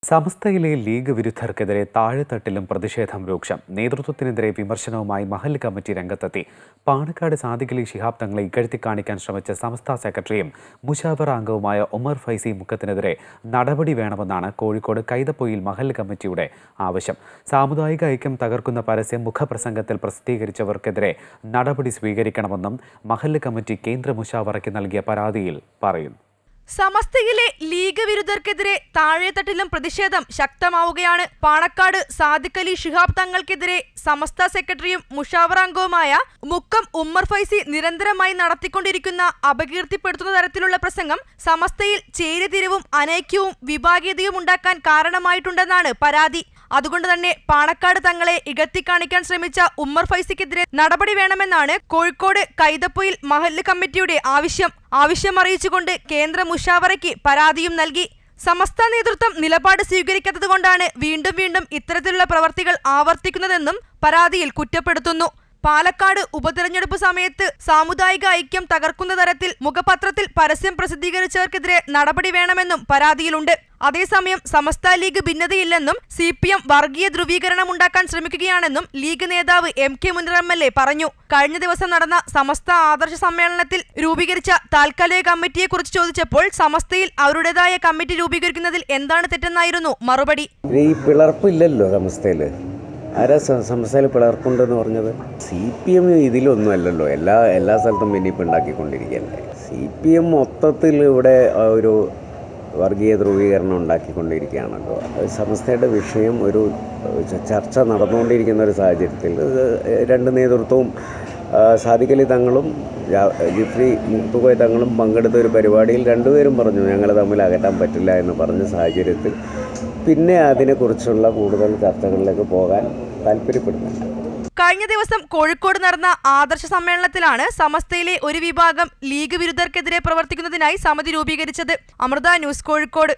സമസ്തയിലെ league വിരുദ്ധർക്കെതിരെ താഴെത്തട്ടിലും പ്രതിഷേധം രൂക്ഷം. നേതൃത്വത്തിനെതിരെ വിമർശനവുമായി മഹല്ല് കമ്മിറ്റി രംഗത്തെത്തി. പാണക്കാട് സാദിഖലി ശിഹാബ് തങ്ങളെ ഇകഴ്ത്തി കാണിക്കാൻ ശ്രമിച്ച സമസ്ത സെക്രട്ടറിയും മുശാവറ അംഗവുമായ ഉമർ ഫൈസി മുക്കത്തിനെതിരെ നടപടി വേണമെന്നാണ് കോഴിക്കോട് കൈതപ്പൊയിൽ മഹല്ല് കമ്മിറ്റിയുടെ ആവശ്യം. സാമുദായിക ഐക്യം തകർക്കുന്ന പരസ്യം മുഖപ്രസംഗത്തിൽ പ്രസിദ്ധീകരിച്ചവർക്കെതിരെ നടപടി സ്വീകരിക്കണമെന്നും മഹല്ല് കമ്മിറ്റി കേന്ദ്ര മുശാവറയ്ക്ക് നൽകിയ പരാതിയിൽ പറയുന്നു. സമസ്തയിലെ ലീഗ് വിരുദ്ധർക്കെതിരെ താഴെത്തട്ടിലും പ്രതിഷേധം ശക്തമാവുകയാണ്. പാണക്കാട് സാദിഖലി ശിഹാബ് തങ്ങൾക്കെതിരെ സമസ്ത സെക്രട്ടറിയും മുഷാവറ അംഗവുമായ മുക്കം ഉമ്മർ ഫൈസി നിരന്തരമായി നടത്തിക്കൊണ്ടിരിക്കുന്ന അപകീർത്തിപ്പെടുത്തുന്ന തരത്തിലുള്ള പ്രസംഗം സമസ്തയിൽ ചേരിതിരിവും അനൈക്യവും വിഭാഗീയതയും ഉണ്ടാക്കാൻ കാരണമായിട്ടുണ്ടെന്നാണ് പരാതി. അതുകൊണ്ട് തന്നെ പാണക്കാട് തങ്ങളെ ഇകഴ്ത്തിക്കാണിക്കാൻ ശ്രമിച്ച ഉമ്മർ ഫൈസിക്കെതിരെ നടപടി വേണമെന്നാണ് കോഴിക്കോട് കൈതപ്പൊയിൽ മഹല്ല് കമ്മിറ്റിയുടെ ആവശ്യം അറിയിച്ചുകൊണ്ട് കേന്ദ്ര മുഷാവറയ്ക്ക് പരാതിയും നൽകി. സമസ്ത നേതൃത്വം നിലപാട് സ്വീകരിക്കാത്തതുകൊണ്ടാണ് വീണ്ടും ഇത്തരത്തിലുള്ള പ്രവർത്തികൾ ആവർത്തിക്കുന്നതെന്നും പരാതിയിൽ കുറ്റപ്പെടുത്തുന്നു. പാലക്കാട് ഉപതെരഞ്ഞെടുപ്പ് സമയത്ത് സാമുദായിക ഐക്യം തകർക്കുന്ന തരത്തിൽ മുഖപത്രത്തിൽ പരസ്യം പ്രസിദ്ധീകരിച്ചവർക്കെതിരെ നടപടി വേണമെന്നും പരാതിയിലുണ്ട്. അതേസമയം സമസ്ത ലീഗ് ഭിന്നതയില്ലെന്നും CPM വർഗീയ ധ്രുവീകരണം ഉണ്ടാക്കാൻ ശ്രമിക്കുകയാണെന്നും ലീഗ് നേതാവ് MK മുനീർ MLA പറഞ്ഞു. കഴിഞ്ഞ ദിവസം നടന്ന സമസ്ത ആദർശ സമ്മേളനത്തിൽ രൂപീകരിച്ച താൽക്കാലിക കമ്മിറ്റിയെക്കുറിച്ച് ചോദിച്ചപ്പോൾ സമസ്തയിൽ അവരുടേതായ കമ്മിറ്റി രൂപീകരിക്കുന്നതിൽ എന്താണ് തെറ്റെന്നായിരുന്നു മറുപടി. ഈ പിളർപ്പില്ലല്ലോ സമസ്തയില്. ആരാ സമസ്തയിൽ പിളർപ്പുണ്ടെന്ന് പറഞ്ഞത്? CPM ഇതിലൊന്നും അല്ലല്ലോ. എല്ലാ സ്ഥലത്തും ഭിന്നിപ്പ് ഉണ്ടാക്കിക്കൊണ്ടിരിക്കുകയല്ലേ. CPM മൊത്തത്തിൽ ഇവിടെ ഒരു വർഗീയ ധ്രുവീകരണം ഉണ്ടാക്കിക്കൊണ്ടിരിക്കുകയാണല്ലോ. സമസ്തയുടെ വിഷയം ഒരു ചർച്ച നടന്നുകൊണ്ടിരിക്കുന്ന ഒരു സാഹചര്യത്തിൽ രണ്ട് നേതൃത്വവും സാദിഖലി തങ്ങളും ജിഫ്രി മുത്തുകോയ തങ്ങളും പങ്കെടുത്ത ഒരു പരിപാടിയിൽ രണ്ടുപേരും പറഞ്ഞു ഞങ്ങൾ തമ്മിൽ അകറ്റാൻ പറ്റില്ല എന്ന് പറഞ്ഞ സാഹചര്യത്തിൽ പിന്നെ അതിനെക്കുറിച്ചുള്ള കൂടുതൽ ചർച്ചകളിലേക്ക് പോകാൻ താല്പര്യപ്പെടുന്നില്ല. കഴിഞ്ഞ ദിവസം കോഴിക്കോട് നടന്ന ആദർശ സമ്മേളനത്തിലാണ് സമസ്തയിലെ ഒരു വിഭാഗം ലീഗ് വിരുദ്ധർക്കെതിരെ പ്രവർത്തിക്കുന്നതിനായി സമിതി രൂപീകരിച്ചത്. അമൃത ന്യൂസ്, കോഴിക്കോട്.